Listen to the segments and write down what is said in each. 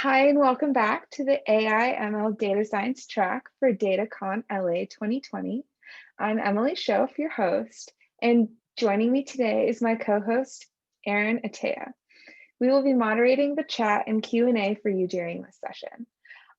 Hi, and welcome back to the AI ML Data Science track for DataCon LA 2020. I'm Emily Schoaf, your host, and joining me today is my co-host, Aaron Atea. We will be moderating the chat and Q&A for you during this session.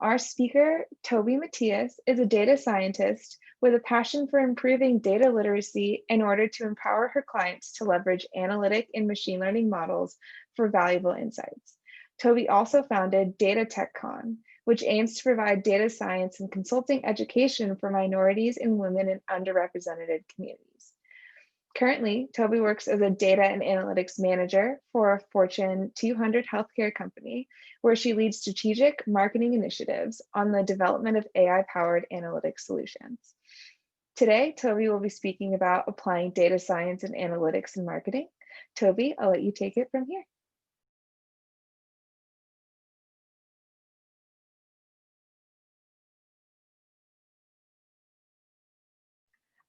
Our speaker, Toby Matias, is a data scientist with a passion for improving data literacy in order to empower her clients to leverage analytic and machine learning models for valuable insights. Toby also founded Data TechCon, which aims to provide data science and consulting education for minorities and women in underrepresented communities. Currently, Toby works as a data and analytics manager for a Fortune 200 healthcare company, where she leads strategic marketing initiatives on the development of AI-powered analytics solutions. Today, Toby will be speaking about applying data science and analytics in marketing. Toby, I'll let you take it from here.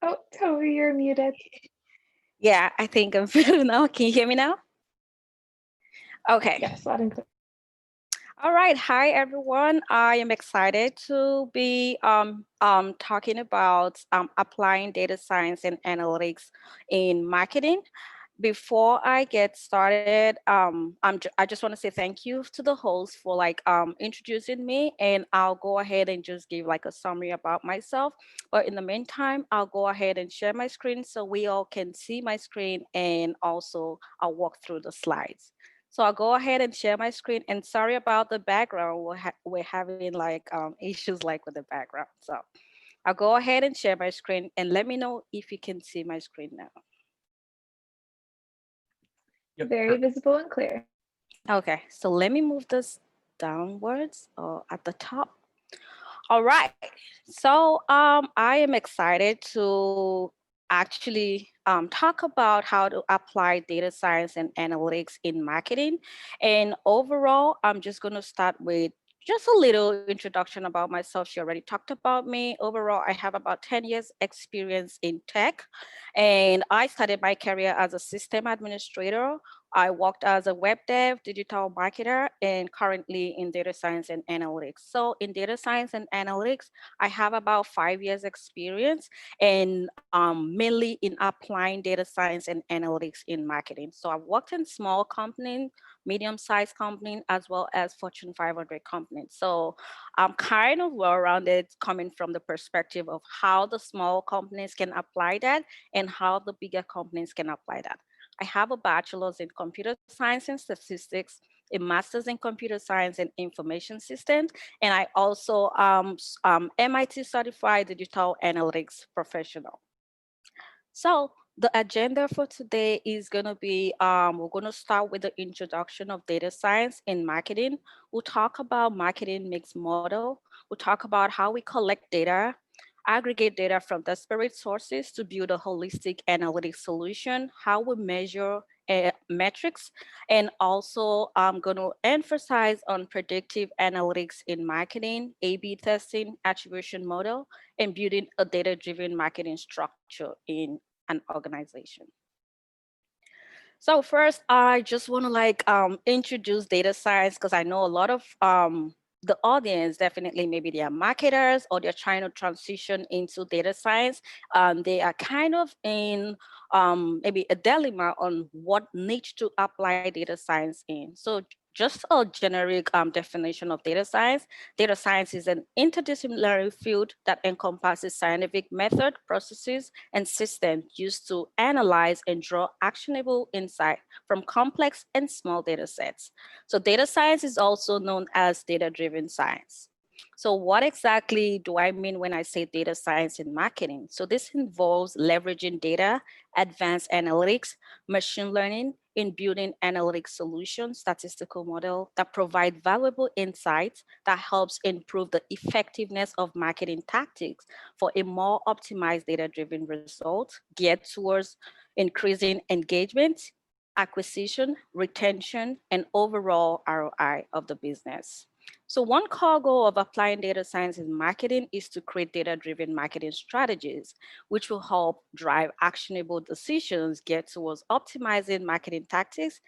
Oh, Toby, you're muted. Yeah, I think I'm good now. Can you hear me now? Okay. Yes, loud and clear. All right. Hi, everyone. I am excited to be talking about applying data science and analytics in marketing. Before I get started, I just want to say thank you to the host for introducing me, and I'll go ahead and just give like a summary about myself. But in the meantime, I'll go ahead and share my screen so we all can see my screen, and also I'll walk through the slides. So I'll go ahead and share my screen. And sorry about the background. We're having issues like with the background. So I'll go ahead and share my screen and let me know if you can see my screen now. Very visible and clear. Okay, so let me move this downwards or at the top. All right, so I am excited to actually talk about how to apply data science and analytics in marketing. And overall, I'm just going to start with just a little introduction about myself. She already talked about me. Overall, I have about 10 years experience in tech, and I started my career as a system administrator. I worked as a web dev, digital marketer, and currently in data science and analytics. So in data science and analytics, I have about 5 years experience, and mainly in applying data science and analytics in marketing. So I've worked in small companies, medium-sized companies, as well as Fortune 500 companies. So I'm kind of well-rounded, coming from the perspective of how the small companies can apply that and how the bigger companies can apply that. I have a bachelor's in computer science and statistics, a master's in computer science and information systems, and I also MIT certified digital analytics professional. So the agenda for today is going to be, we're going to start with the introduction of data science in marketing. We'll talk about marketing mix model. We'll talk about how we collect data, aggregate data from disparate sources to build a holistic analytic solution, how we measure metrics, and also I'm going to emphasize on predictive analytics in marketing, A/B testing, attribution model, and building a data-driven marketing structure in an organization. So first, I just want to introduce data science because I know a lot of the audience, definitely maybe they are marketers or they're trying to transition into data science. They are kind of in maybe a dilemma on what niche to apply data science in. So just a generic definition of data science. Data science is an interdisciplinary field that encompasses scientific method, processes, and systems used to analyze and draw actionable insight from complex and small data sets. So data science is also known as data-driven science. So what exactly do I mean when I say data science in marketing? So this involves leveraging data, advanced analytics, machine learning in building analytic solutions, statistical model that provide valuable insights that helps improve the effectiveness of marketing tactics for a more optimized data-driven result geared towards increasing engagement, acquisition, retention, and overall ROI of the business. So one core goal of applying data science in marketing is to create data-driven marketing strategies, which will help drive actionable decisions geared towards optimizing marketing tactics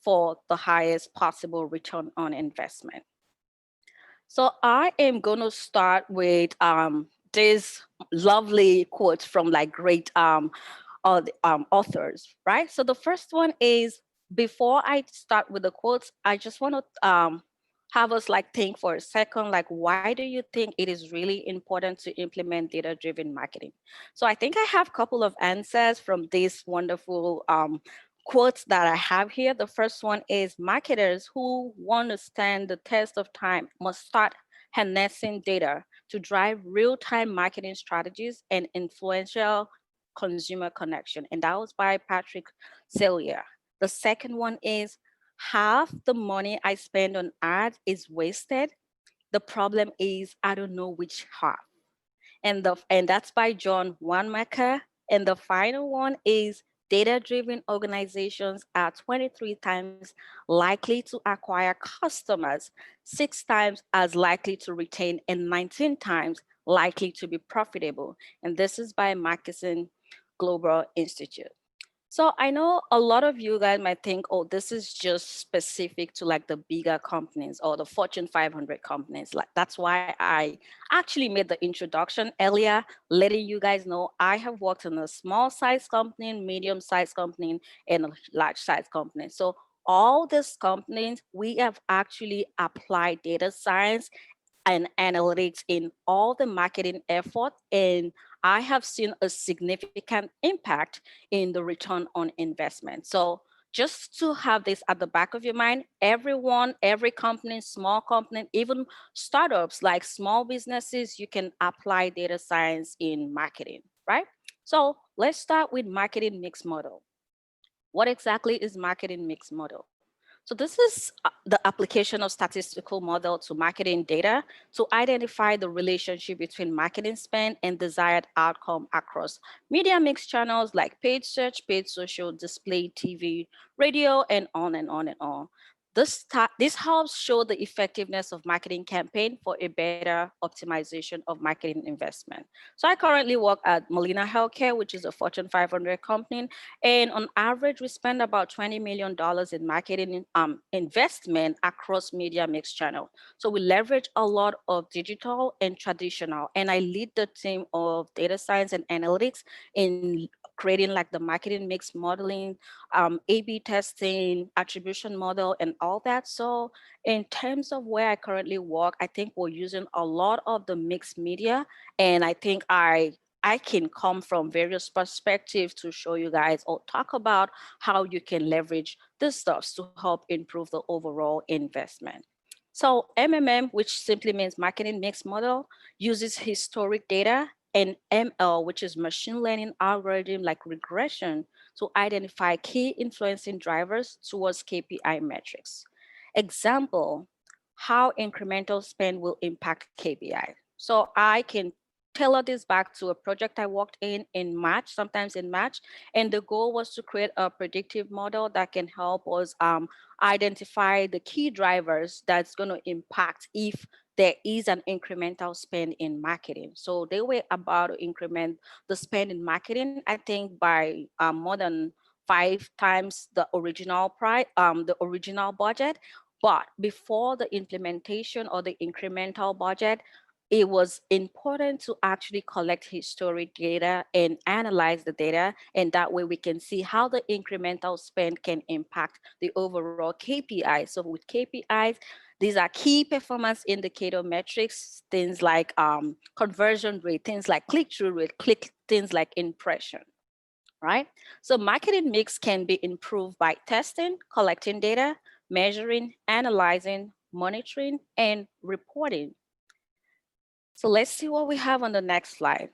for the highest possible return on investment. So I am going to start with this lovely quote from like great authors, right? So the first one is, before I start with the quotes, I just want to have us like think for a second, like, why do you think it is really important to implement data-driven marketing? So I think I have a couple of answers from these wonderful quotes that I have here. The first one is, marketers who want to stand the test of time must start harnessing data to drive real-time marketing strategies and influential consumer connection. And that was by Patrick Celia. The second one is, half the money I spend on ads is wasted. The problem is I don't know which half. And that's by John Wanmaker. And the final one is, data-driven organizations are 23 times likely to acquire customers, 6 times as likely to retain, and 19 times likely to be profitable. And this is by Marketing Global Institute. So I know a lot of you guys might think, oh, this is just specific to like the bigger companies or the Fortune 500 companies. Like that's why I actually made the introduction earlier, letting you guys know I have worked in a small size company, medium size company, and a large size company. So all these companies, we have actually applied data science and analytics in all the marketing effort, and I have seen a significant impact in the return on investment. So just to have this at the back of your mind, everyone, every company, small company, even startups like small businesses, you can apply data science in marketing, right? So let's start with marketing mix model. What exactly is marketing mix model? So this is the application of statistical model to marketing data to identify the relationship between marketing spend and desired outcome across media mix channels like paid search, paid social, display, TV, radio, and on and on and on. This helps show the effectiveness of marketing campaign for a better optimization of marketing investment. So I currently work at Molina Healthcare, which is a Fortune 500 company, and on average, we spend about $20 million in marketing investment across media mix channel. So we leverage a lot of digital and traditional. And I lead the team of data science and analytics in creating like the marketing mix modeling, A/B testing, attribution model, and all that. So in terms of where I currently work, I think we're using a lot of the mixed media, and I think I can come from various perspectives to show you guys or talk about how you can leverage this stuff to help improve the overall investment. So MMM, which simply means marketing mix model, uses historic data, and ML, which is machine learning algorithm like regression, to identify key influencing drivers towards KPI metrics. Example, how incremental spend will impact KPI. So I can tailor this back to a project I worked in March, sometimes in March, and the goal was to create a predictive model that can help us identify the key drivers that's going to impact if there is an incremental spend in marketing. So they were about to increment the spend in marketing, I think, by more than 5 times the original price, the original budget. But before the implementation or the incremental budget, it was important to actually collect historic data and analyze the data. And that way we can see how the incremental spend can impact the overall KPI. So with KPIs, these are key performance indicator metrics, things like conversion rate, things like click-through rate, things like impression, right? So marketing mix can be improved by testing, collecting data, measuring, analyzing, monitoring, and reporting. So let's see what we have on the next slide.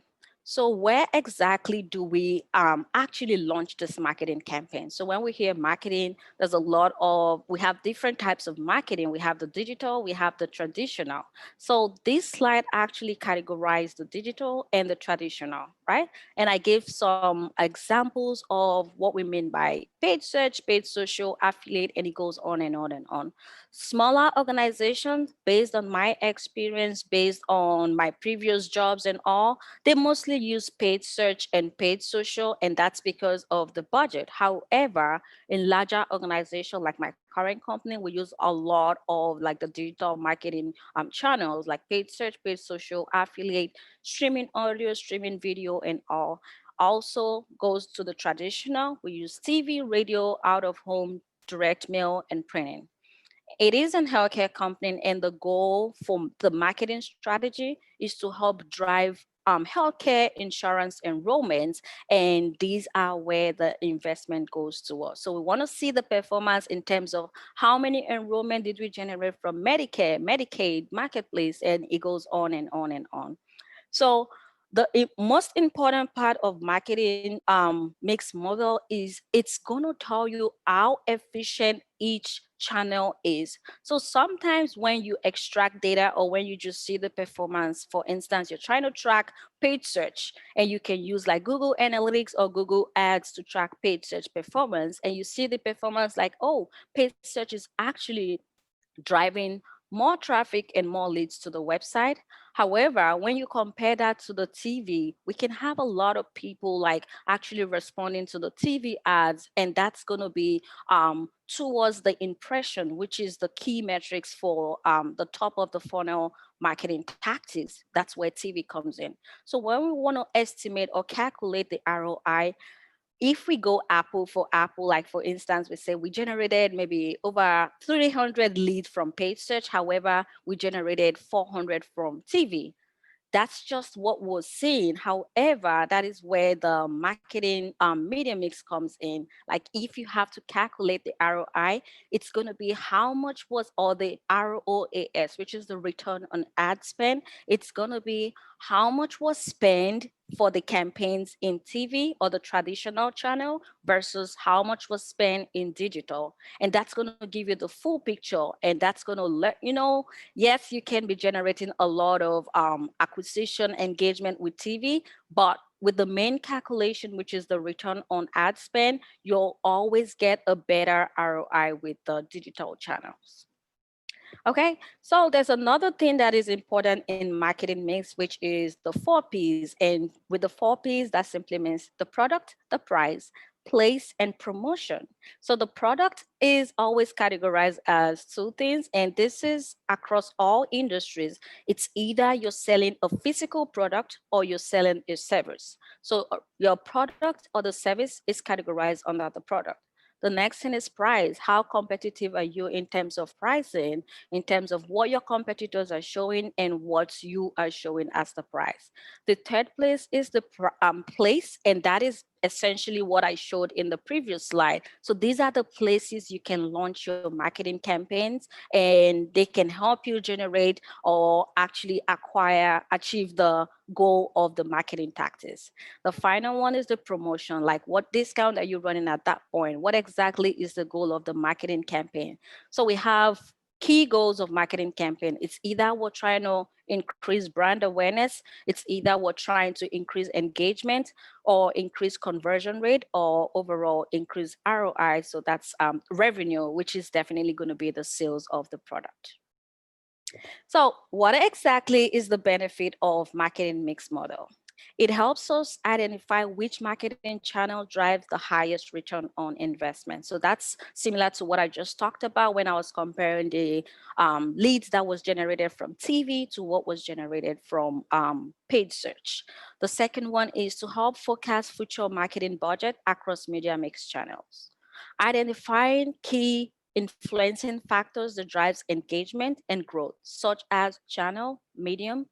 So where exactly do we actually launch this marketing campaign? So when we hear marketing, there's a lot of, we have different types of marketing. We have the digital, we have the traditional. So this slide actually categorized the digital and the traditional, right? And I gave some examples of what we mean by paid search, paid social, affiliate, and it goes on and on and on. Smaller organizations, based on my experience, based on my previous jobs and all, they mostly use paid search and paid social, and that's because of the budget. However, in larger organizations like my current company, we use a lot of like the digital marketing channels like paid search, paid social, affiliate, streaming audio, streaming video, and all. Also goes to the traditional. We use TV, radio, out of home, direct mail, and printing. It is a healthcare company, and the goal for the marketing strategy is to help drive healthcare insurance enrollments, and these are where the investment goes towards. So we want to see the performance in terms of how many enrollment did we generate from Medicare, Medicaid, Marketplace, and it goes on and on and on. So the most important part of marketing mix model is it's going to tell you how efficient each channel is. So sometimes when you extract data or when you just see the performance, for instance, you're trying to track paid search and you can use like Google Analytics or Google Ads to track paid search performance, and you see the performance like, oh, paid search is actually driving more traffic and more leads to the website. However, when you compare that to the TV, we can have a lot of people like actually responding to the TV ads, and that's going to be towards the impression, which is the key metrics for the top of the funnel marketing tactics. That's where TV comes in. So when we want to estimate or calculate the ROI, if we go apple for apple, like for instance, we say we generated maybe over 300 leads from paid search. However, we generated 400 from TV. That's just what was seen. However, that is where the marketing media mix comes in. Like if you have to calculate the ROI, it's going to be how much was, or the ROAS, which is the return on ad spend. It's going to be how much was spent for the campaigns in TV or the traditional channel versus how much was spent in digital. And that's going to give you the full picture. And that's going to let you know, yes, you can be generating a lot of acquisition engagement with TV, but with the main calculation, which is the return on ad spend, you'll always get a better ROI with the digital channels. Okay, so there's another thing that is important in marketing mix, which is the 4 Ps. And with the 4 Ps, that simply means the product, the price, place, and promotion. So the product is always categorized as two things, and this is across all industries. It's either you're selling a physical product or you're selling a service. So your product or the service is categorized under the product. The next thing is price. How competitive are you in terms of pricing, in terms of what your competitors are showing and what you are showing as the price? The third place is the place, and that is essentially what I showed in the previous slide. So these are the places you can launch your marketing campaigns, and they can help you generate or actually achieve the goal of the marketing tactics. The final one is the promotion. Like, what discount are you running at that point? What exactly is the goal of the marketing campaign? So we have key goals of marketing campaign. It's either we're trying to increase brand awareness, it's either we're trying to increase engagement or increase conversion rate or overall increase ROI. So that's revenue, which is definitely going to be the sales of the product. So what exactly is the benefit of marketing mix model? It helps us identify which marketing channel drives the highest return on investment. So that's similar to what I just talked about when I was comparing the leads that was generated from TV to what was generated from paid search. The second one is to help forecast future marketing budget across media mix channels. Identifying key influencing factors that drives engagement and growth, such as channel, medium,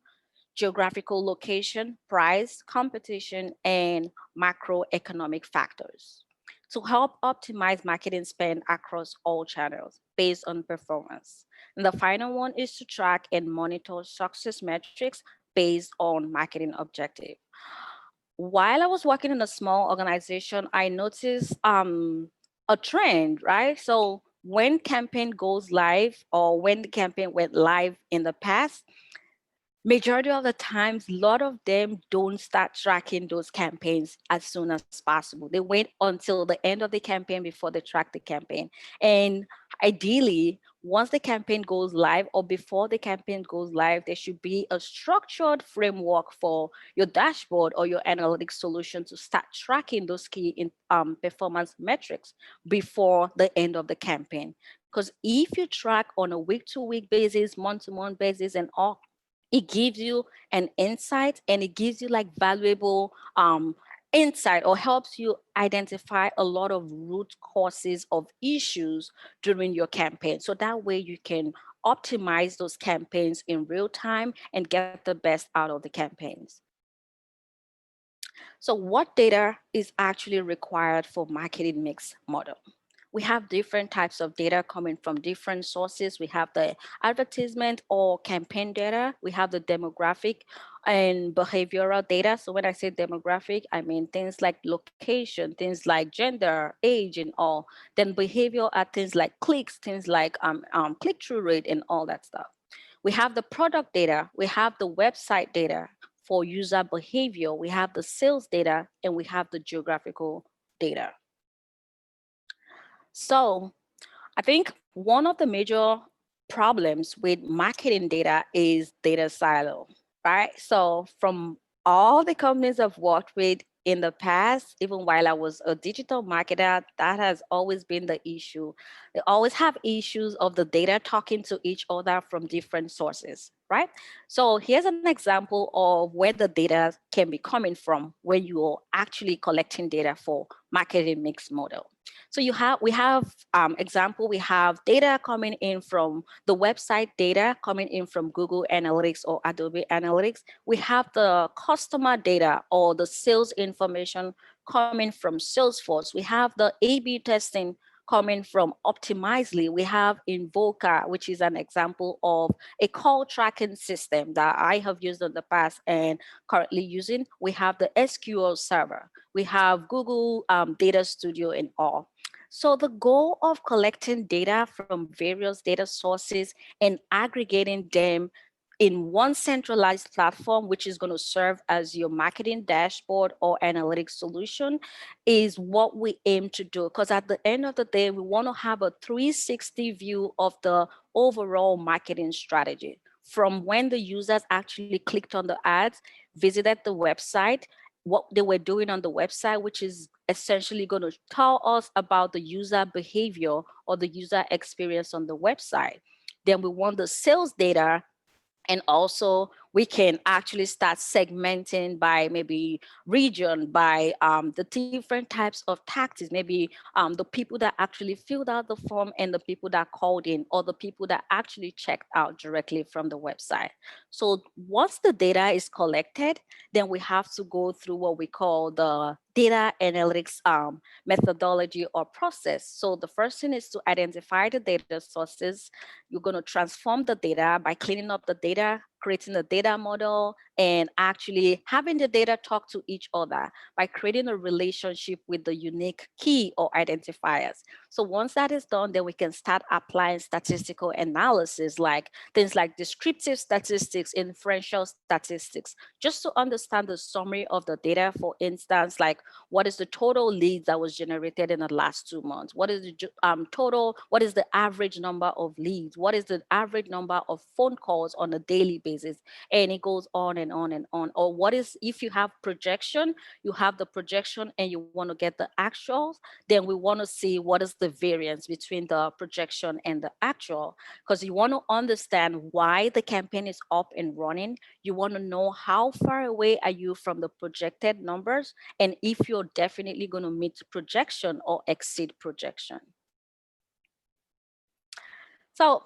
geographical location, price, competition, and macroeconomic factors to help optimize marketing spend across all channels based on performance. And the final one is to track and monitor success metrics based on marketing objective. While I was working in a small organization, I noticed a trend, right? So when campaign goes live or when the campaign went live in the past, majority of the times, a lot of them don't start tracking those campaigns as soon as possible. They wait until the end of the campaign before they track the campaign. And ideally, once the campaign goes live or before the campaign goes live, there should be a structured framework for your dashboard or your analytics solution to start tracking those key performance metrics before the end of the campaign. Because if you track on a week-to-week basis, month-to-month basis, and all, it gives you an insight, and it gives you like valuable insight, or helps you identify a lot of root causes of issues during your campaign. So that way you can optimize those campaigns in real time and get the best out of the campaigns. So what data is actually required for marketing mix model? We have different types of data coming from different sources. We have the advertisement or campaign data. We have the demographic and behavioral data. So when I say demographic, I mean things like location, things like gender, age, and all. Then behavioral are things like clicks, things like click-through rate, and all that stuff. We have the product data. We have the website data for user behavior. We have the sales data, and we have the geographical data. So I think one of the major problems with marketing data is data silo, right? So from all the companies I've worked with in the past, even while I was a digital marketer, that has always been the issue. They always have issues of the data talking to each other from different sources, right? So here's an example of where the data can be coming from when you're actually collecting data for marketing mix model. So we have example, we have data coming in from the website data coming in from Google Analytics or Adobe Analytics. We have the customer data or the sales information coming from Salesforce. We have the A/B testing coming from Optimizely. We have Invoca, which is an example of a call tracking system that I have used in the past and currently using. We have the SQL server. We have Google Data Studio and all. So the goal of collecting data from various data sources and aggregating them in one centralized platform, which is going to serve as your marketing dashboard or analytics solution, is what we aim to do. Because at the end of the day, we want to have a 360 view of the overall marketing strategy, from when the users actually clicked on the ads, visited the website, what they were doing on the website, which is essentially going to tell us about the user behavior or the user experience on the website. Then we want the sales data, and also we can actually start segmenting by maybe region, by the different types of tactics, maybe the people that actually filled out the form and the people that called in, or the people that actually checked out directly from the website. So once the data is collected, then we have to go through what we call the data analytics methodology or process. So the first thing is to identify the data sources. You're going to transform the data by cleaning up the data, creating a data model, and actually having the data talk to each other by creating a relationship with the unique key or identifiers. So once that is done, then we can start applying statistical analysis, like things like descriptive statistics, inferential statistics, just to understand the summary of the data. For instance, like what is the total leads that was generated in the last 2 months? What is the total, what is the average number of leads? What is the average number of phone calls on a daily basis? And it goes on and on and on. Or what is, if you have projection, you have the projection and you want to get the actuals, then we want to see what is the variance between the projection and the actual, because you want to understand why the campaign is up and running. You want to know how far away are you from the projected numbers, and if you're definitely going to meet projection or exceed projection. So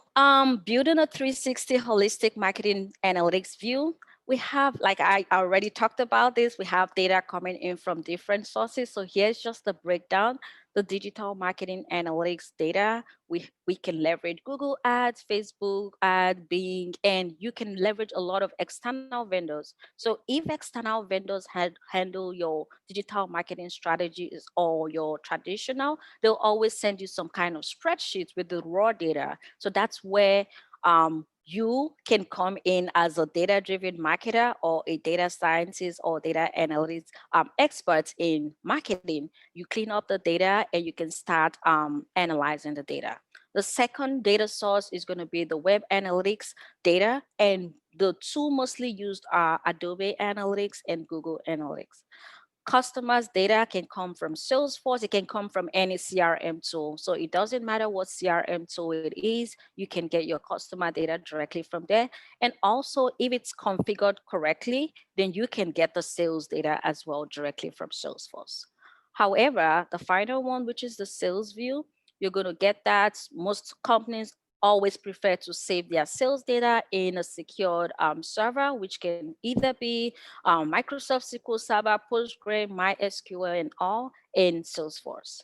building a 360 holistic marketing analytics view, we have, like I already talked about this, we have data coming in from different sources. So here's just the breakdown. The digital marketing analytics data, we can leverage Google Ads, Facebook Ads, Bing, and you can leverage a lot of external vendors. So if external vendors handle your digital marketing strategies or your traditional, they'll always send you some kind of spreadsheets with the raw data. So that's where you can come in as a data-driven marketer or a data scientist or data analytics expert in marketing. You clean up the data and you can start analyzing the data. The second data source is going to be the web analytics data, and the two mostly used are Adobe Analytics and Google Analytics. customers' data can come from Salesforce, it can come from any CRM tool. So it doesn't matter what CRM tool it is, you can get your customer data directly from there. And also, if it's configured correctly, then you can get the sales data as well directly from Salesforce. However, the final one, which is the sales view, you're going to get that. Most companies always prefer to save their sales data in a secured server, which can either be Microsoft SQL Server, Postgre, MySQL, and all in Salesforce.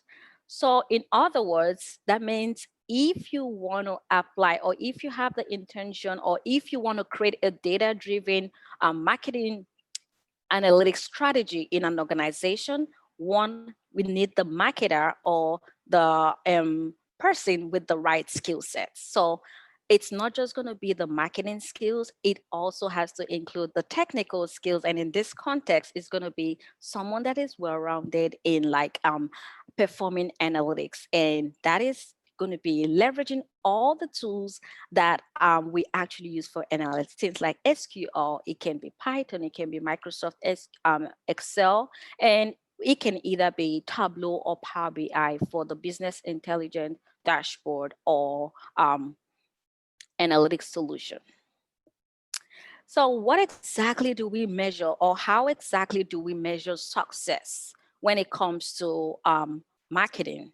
So in other words, that means if you want to apply, or if you have the intention, or if you want to create a data-driven marketing analytics strategy in an organization, one, we need the marketer or the person with the right skill sets. So it's not just going to be the marketing skills, it also has to include the technical skills. And in this context, it's going to be someone that is well-rounded in like performing analytics. And that is going to be leveraging all the tools that we actually use for analytics, things like SQL, it can be Python, it can be Microsoft Excel, and it can either be Tableau or Power BI for the business intelligence dashboard or analytics solution. So what exactly do we measure, or how exactly do we measure success when it comes to marketing?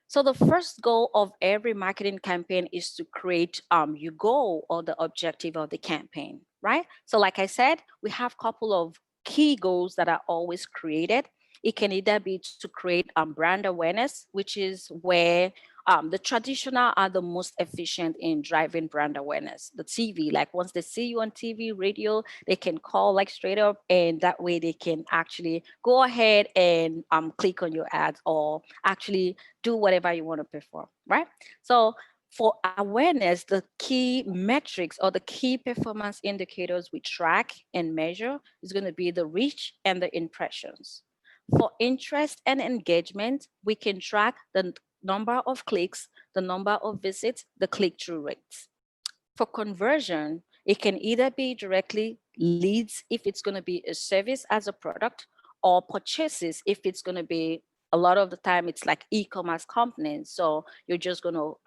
So the first goal of every marketing campaign is to create your goal or the objective of the campaign, right? So like I said, we have a couple of key goals that are always created. It can either be to create brand awareness, which is where the traditional are the most efficient in driving brand awareness. The TV, like once they see you on TV, radio, they can call like straight up, and that way they can actually go ahead and click on your ads or actually do whatever you want to perform, right? So for awareness, the key metrics or the key performance indicators we track and measure is going to be the reach and the impressions. For interest and engagement, we can track the number of clicks, the number of visits, the click-through rates. For conversion, it can either be directly leads if it's going to be a service as a product, or purchases if it's going to be, a lot of the time it's like e-commerce companies. So you're just going to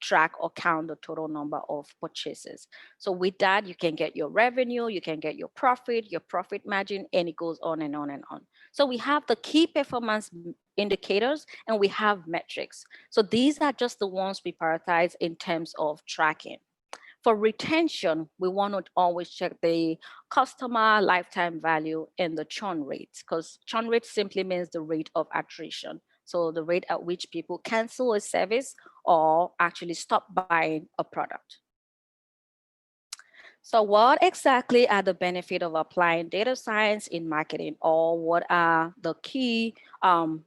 track or count the total number of purchases. So with that, you can get your revenue, you can get your profit margin, and it goes on and on and on. So we have the key performance indicators and we have metrics. So these are just the ones we prioritize in terms of tracking. For retention, we want to always check the customer lifetime value and the churn rate, because churn rate simply means the rate of attrition. So the rate at which people cancel a service or actually stop buying a product. So what exactly are the benefits of applying data science in marketing, or what are the key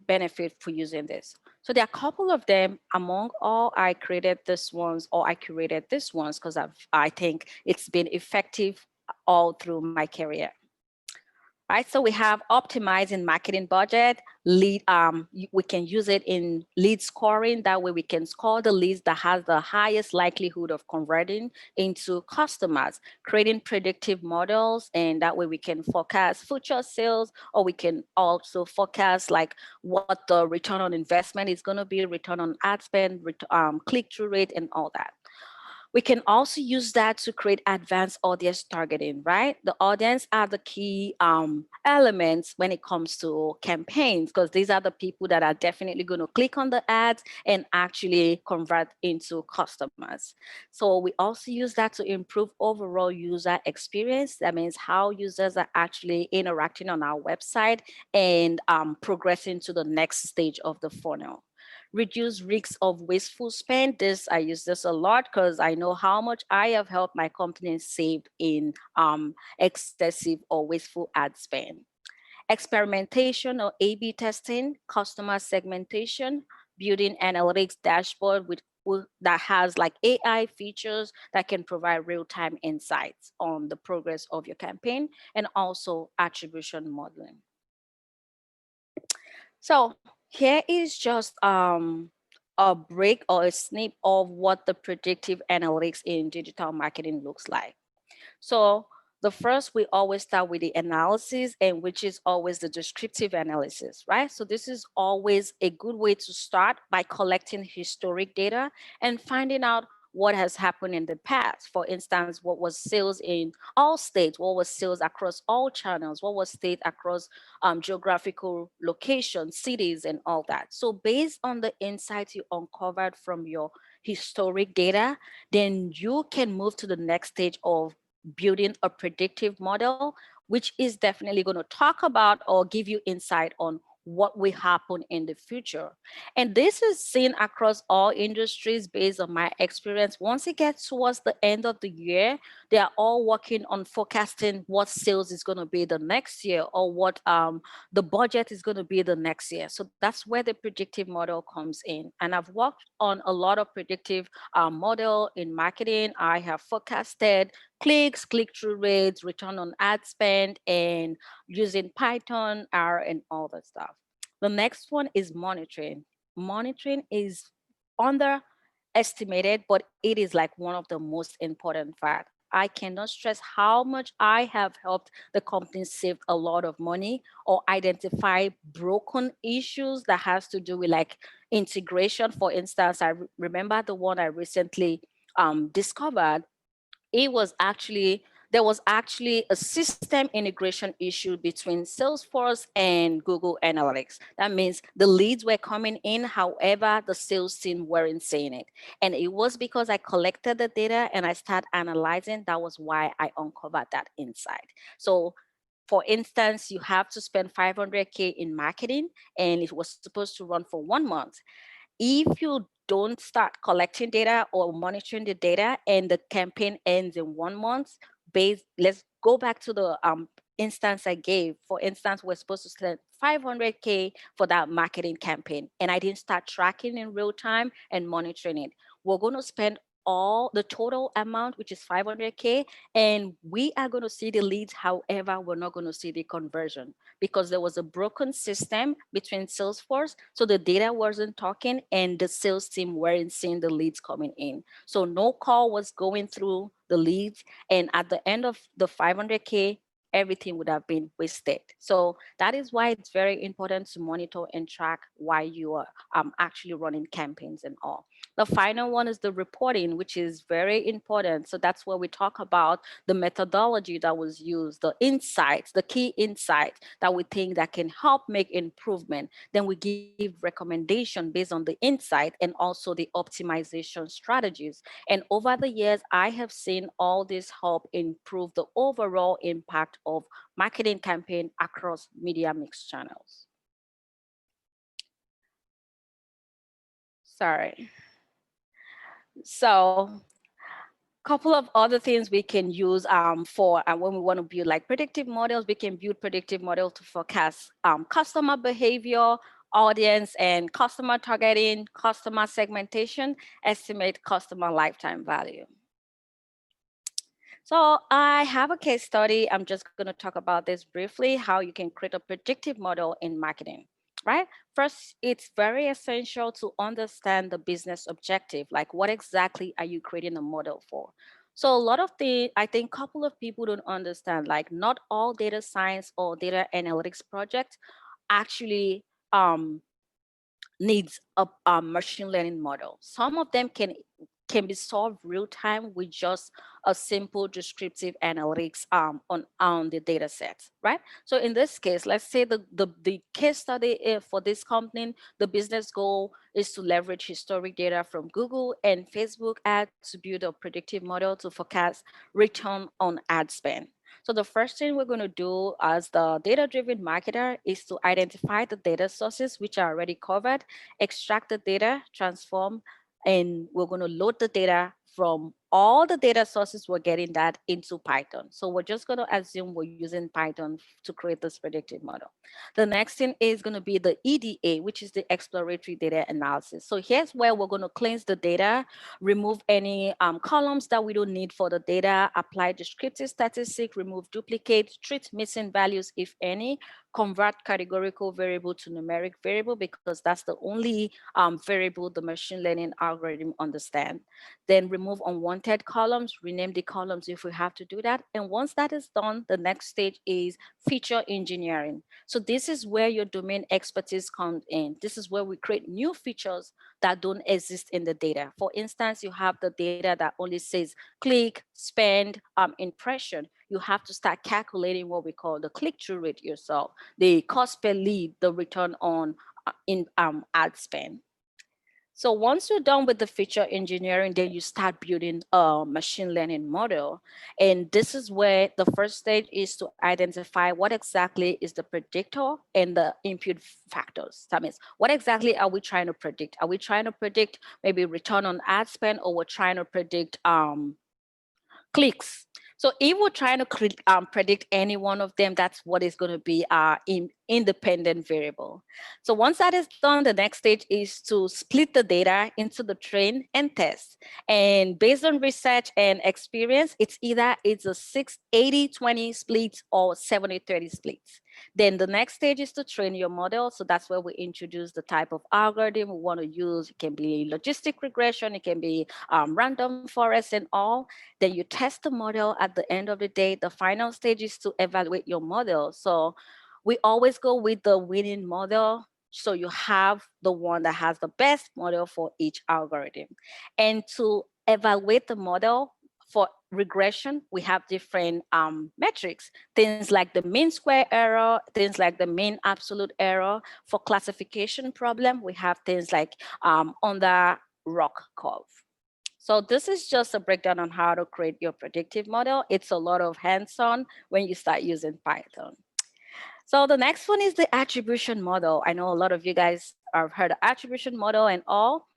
benefits for using this? So there are a couple of them. Among all, I created this ones, or I curated this ones because I think it's been effective all through my career. Right, so we have optimizing marketing budget, lead. We can use it in lead scoring. That way we can score the leads that has the highest likelihood of converting into customers, creating predictive models, and that way we can forecast future sales, or we can also forecast like what the return on investment is going to be, return on ad spend, click-through rate, and all that. We can also use that to create advanced audience targeting, right? The audience are the key elements when it comes to campaigns, because these are the people that are definitely going to click on the ads and actually convert into customers. So we also use that to improve overall user experience. That means how users are actually interacting on our website and progressing to the next stage of the funnel. Reduce risks of wasteful spend. I use this a lot because I know how much I have helped my company save in excessive or wasteful ad spend. Experimentation or A/B testing, customer segmentation, building analytics dashboard that has like AI features that can provide real-time insights on the progress of your campaign, and also attribution modeling. So here is just a break or a snip of what the predictive analytics in digital marketing looks like. So The first, we always start with the analysis, and which is always the descriptive analysis, right? So this is always a good way to start by collecting historic data and finding out what has happened in the past. For instance, what was sales in all states, what was sales across all channels, what was state across geographical locations, cities, and all that. So based on the insights you uncovered from your historic data, then you can move to the next stage of building a predictive model, which is definitely going to talk about or give you insight on what will happen in the future. And this is seen across all industries based on my experience. Once it gets towards the end of the year, they are all working on forecasting what sales is going to be the next year, or what the budget is going to be the next year. So that's where the predictive model comes in. And I've worked on a lot of predictive model in marketing. I have forecasted clicks, click-through rates, return on ad spend, and using Python, R, and all that stuff. The next one is monitoring. Monitoring is underestimated, but it is like one of the most important facts. I cannot stress how much I have helped the company save a lot of money or identify broken issues that has to do with like integration. For instance, I remember the one I recently discovered. It was actually There was actually a system integration issue between Salesforce and Google Analytics. That means the leads were coming in, however, the sales team weren't seeing it. And it was because I collected the data and I started analyzing. That was why I uncovered that insight. So for instance, you have to spend 500K in marketing and it was supposed to run for 1 month. If you don't start collecting data or monitoring the data and the campaign ends in 1 month, let's go back to the instance I gave. For instance, we're supposed to spend 500K for that marketing campaign, and I didn't start tracking in real time and monitoring it. We're going to spend all the total amount, which is 500K, and we are going to see the leads. However, we're not going to see the conversion because there was a broken system between Salesforce. So the data wasn't talking and the sales team weren't seeing the leads coming in. So no call was going through the leads. And at the end of the 500K, everything would have been wasted. So that is why it's very important to monitor and track why you are actually running campaigns and all. The final one is the reporting, which is very important. So that's where we talk about the methodology that was used, the insights, the key insights that we think that can help make improvement. Then we give recommendation based on the insight and also the optimization strategies. And over the years, I have seen all this help improve the overall impact of marketing campaign across media mix channels. Sorry. So couple of other things we can use for when we want to build like predictive models. We can build predictive model to forecast customer behavior, audience and customer targeting, customer segmentation, estimate customer lifetime value. So I have a case study. I'm just going to talk about this briefly, how you can create a predictive model in marketing, right? First, it's very essential to understand the business objective, like what exactly are you creating a model for? So a lot of I think couple of people don't understand, like not all data science or data analytics projects actually needs a machine learning model. Some of them can be solved real time with just a simple descriptive analytics on the data set, right? So in this case, let's say the case study for this company, the business goal is to leverage historic data from Google and Facebook ads to build a predictive model to forecast return on ad spend. So the first thing we're going to do as the data-driven marketer is to identify the data sources which are already covered, extract the data, transform, and we're going to load the data from all the data sources we're getting that into Python. So we're just going to assume we're using Python to create this predictive model. The next thing is going to be the EDA, which is the exploratory data analysis. So here's where we're going to cleanse the data, remove any columns that we don't need for the data, apply descriptive statistics, remove duplicates, treat missing values, if any, convert categorical variable to numeric variable because that's the only variable the machine learning algorithm understand. Then remove unwanted wanted columns, rename the columns if we have to do that. And once that is done, the next stage is feature engineering. So this is where your domain expertise comes in. This is where we create new features that don't exist in the data. For instance, you have the data that only says click, spend, impression. You have to start calculating what we call the click-through rate yourself, the cost per lead, the return on in ad spend. So once you're done with the feature engineering, then you start building a machine learning model. And this is where the first stage is to identify what exactly is the predictor and the input factors. That means, what exactly are we trying to predict? Are we trying to predict maybe return on ad spend, or we're trying to predict clicks? So if we're trying to predict any one of them, that's what is going to be our independent variable. So once that is done, the next stage is to split the data into the train and test. And based on research and experience, it's a 6-80-20 split or 70-30 splits. Then the next stage is to train your model. So that's where we introduce the type of algorithm we want to use. It can be logistic regression, it can be random forest and all. Then you test the model at the end of the day. The final stage is to evaluate your model. So we always go with the winning model. So you have the one that has the best model for each algorithm. And to evaluate the model for regression, we have different metrics, things like the mean square error, things like the mean absolute error. For classification problem, we have things like on the ROC curve. So this is just a breakdown on how to create your predictive model. It's a lot of hands-on when you start using Python. So the next one is the attribution model. I know a lot of you guys have heard of attribution model and all.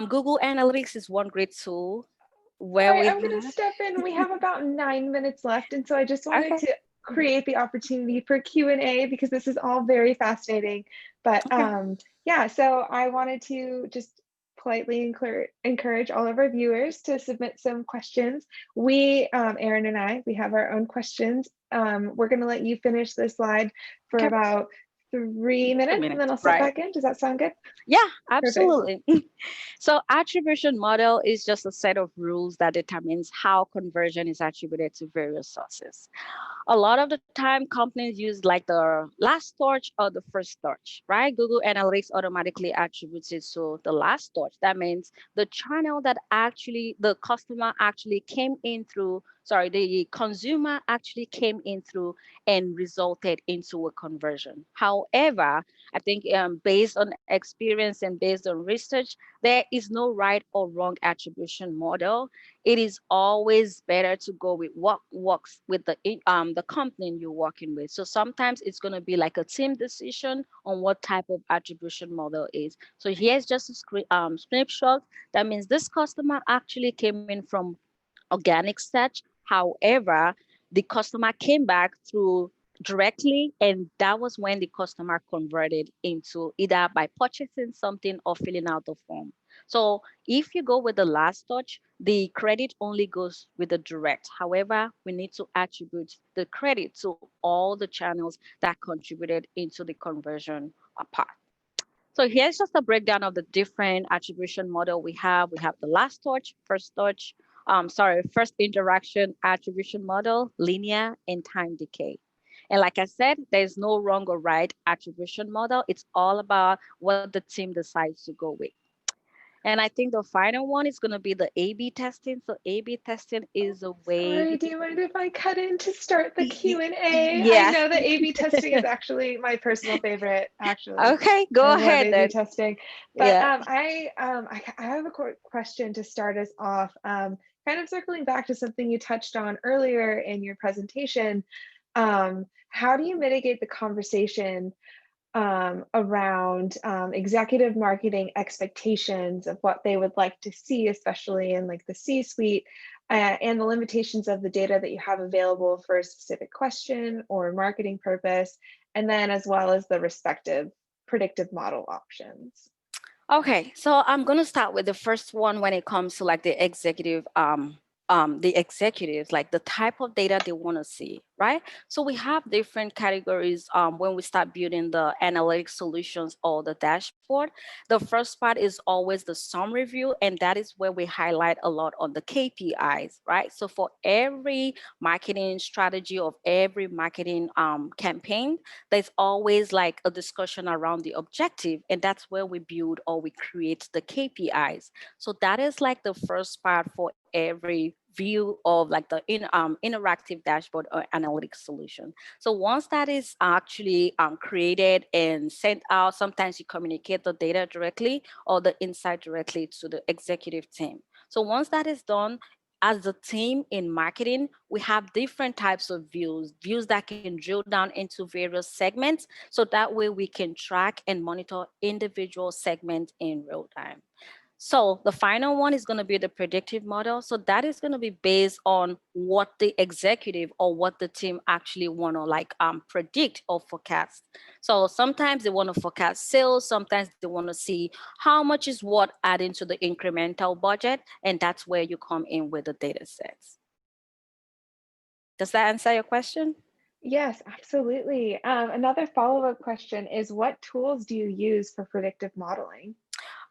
Google Analytics is one great tool All where right, we I'm going to have, step in. We have about 9 minutes left, and so I just wanted okay, to create the opportunity for Q&A because this is all very fascinating. But okay, yeah, so I wanted to just politely encourage all of our viewers to submit some questions. We, Erin and I, we have our own questions. We're going to let you finish the slide for okay, about 3 minutes, and then 2 minutes, I'll step right. back in. Does that sound good? Yeah, Perfect. absolutely. So attribution model is just a set of rules that determines how conversion is attributed to various sources. A lot of the time companies use like the last touch or the first touch, right? Google Analytics automatically attributes it to the last touch. That means the channel that actually the customer actually came in through, sorry, the consumer actually came in through and resulted into a conversion. However, I think based on experience and based on research, there is no right or wrong attribution model. It is always better to go with what works with the company you're working with. So sometimes it's going to be like a team decision on what type of attribution model is. So here's just a snapshot. That means this customer actually came in from organic search. However, the customer came back through directly, and that was when the customer converted into either by purchasing something or filling out the form. So if you go with the last touch, the credit only goes with the direct. However, we need to attribute the credit to all the channels that contributed into the conversion part. So here's just a breakdown of the different attribution model we have. We have the last touch, first interaction attribution model, linear, and time decay. And like I said, there's no wrong or right attribution model. It's all about what the team decides to go with. And I think the final one is going to be the A/B testing. So A/B testing is a way. Sorry, do you mind if I cut in to start the Q&A? I Yes. know that A/B testing is actually my personal favorite, actually. Okay, I go love ahead A/B then. testing. But Yeah. I have a quick question to start us off. Kind of circling back to something you touched on earlier in your presentation. How do you mitigate the conversation around executive marketing expectations of what they would like to see, especially in like the C-suite, and the limitations of the data that you have available for a specific question or marketing purpose, and then as well as the respective predictive model options? Okay, so I'm gonna start with the first one when it comes to like the executives, like the type of data they want to see, right? So we have different categories when we start building the analytic solutions or the dashboard. The first part is always the summary view, and that is where we highlight a lot on the KPIs, right? So for every marketing strategy of every marketing campaign, there's always like a discussion around the objective, and that's where we build or we create the KPIs. So that is like the first part for every view of like the interactive dashboard or analytics solution. So once that is actually created and sent out, sometimes you communicate the data directly or the insight directly to the executive team. So once that is done, as a team in marketing, we have different types of views that can drill down into various segments. So that way we can track and monitor individual segments in real time. So the final one is going to be the predictive model. So that is going to be based on what the executive or what the team actually want to like predict or forecast. So sometimes they want to forecast sales, sometimes they want to see how much is what adding to the incremental budget, and that's where you come in with the data sets. Does that answer your question? Yes, absolutely. Another follow-up question is what tools do you use for predictive modeling?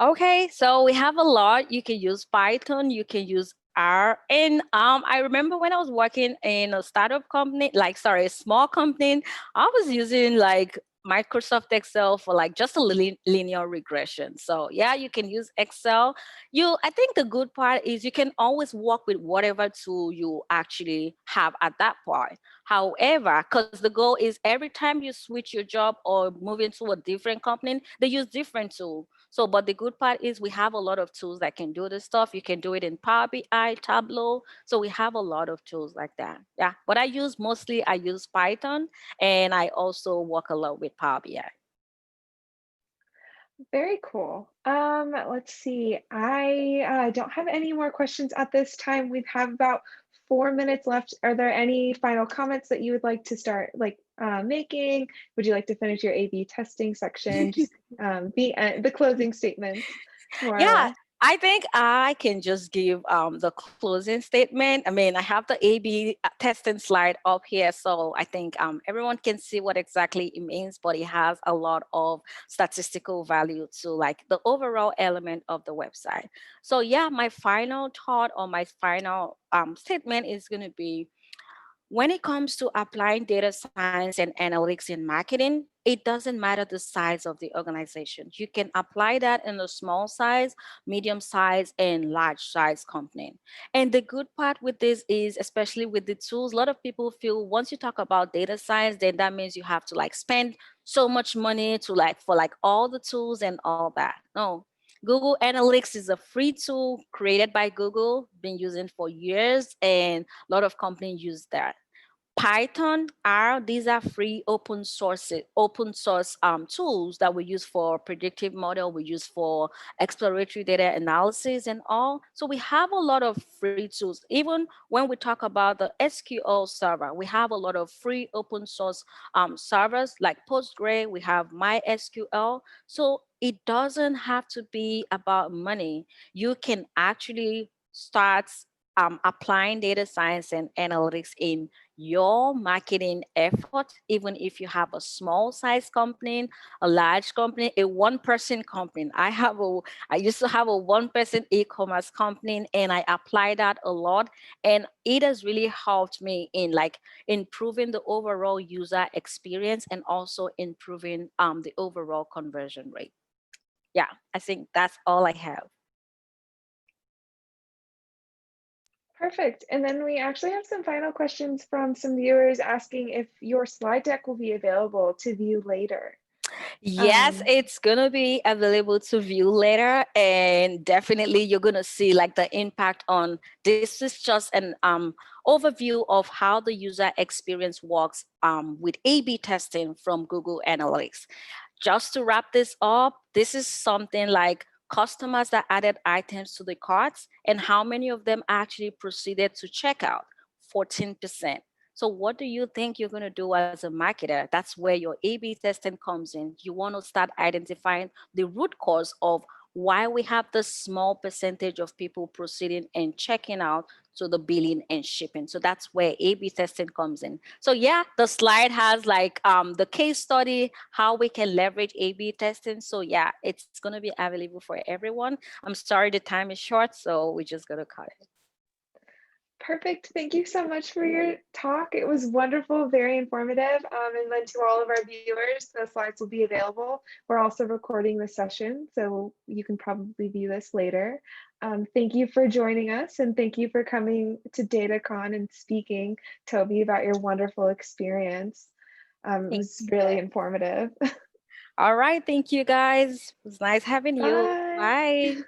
Okay, so we have a lot. You can use Python, you can use R. And I remember when I was working in a startup company, like, sorry, a small company, I was using like Microsoft Excel for like just a linear regression. So yeah, you can use Excel. I think the good part is you can always work with whatever tool you actually have at that point. However, because the goal is every time you switch your job or move into a different company, they use different tools. So, but the good part is we have a lot of tools that can do this stuff. You can do it in Power BI, Tableau. So we have a lot of tools like that. Yeah. But I use Python, and I also work a lot with Power BI. Very cool. Let's see. I don't have any more questions at this time. We have about 4 minutes left. Are there any final comments that you would like to start making? Would you like to finish your A/B testing section? Just the closing statements, more or Yeah, less. I think I can just give the closing statement. I mean, I have the A/B testing slide up here, so I think everyone can see what exactly it means, but it has a lot of statistical value to like the overall element of the website. So yeah, my final thought or my final statement is going to be when it comes to applying data science and analytics in marketing, it doesn't matter the size of the organization. You can apply that in a small size, medium size, and large size company. And the good part with this is, especially with the tools, a lot of people feel once you talk about data science, then that means you have to like spend so much money to like for like all the tools and all that. No. Google Analytics is a free tool created by Google, been using for years, and a lot of companies use that. Python, R, these are free open source tools that we use for predictive model, we use for exploratory data analysis and all. So we have a lot of free tools. Even when we talk about the SQL server, we have a lot of free open source servers like Postgre, we have MySQL. So it doesn't have to be about money. You can actually start applying data science and analytics in your marketing effort, even if you have a small size company, a large company, a one-person company. I used to have a one-person e-commerce company, and I apply that a lot, and it has really helped me in like improving the overall user experience and also improving the overall conversion rate. Yeah, I think that's all I have. Perfect. And then we actually have some final questions from some viewers asking if your slide deck will be available to view later. Yes, Um, it's gonna be available to view later, and definitely you're gonna see like the impact on this is just an overview of how the user experience works with A/B testing from Google Analytics. Just to wrap this up, this is something like customers that added items to the carts and how many of them actually proceeded to checkout. 14%. So what do you think you're going to do as a marketer? That's where your A/B testing comes in. You want to start identifying the root cause of why we have the small percentage of people proceeding and checking out to the billing and shipping. So that's where A/B testing comes in. So yeah, the slide has like the case study, how we can leverage A/B testing. So yeah, it's going to be available for everyone. I'm sorry the time is short, so we're just going to cut it. Perfect. Thank you so much for your talk. It was wonderful, very informative. And then to all of our viewers, the slides will be available. We're also recording the session, so you can probably view this later. Thank you for joining us, and thank you for coming to DataCon and speaking, Toby, about your wonderful experience. It Thank was you, really guys. informative. All right, thank you guys. It was nice having you. Bye. Bye.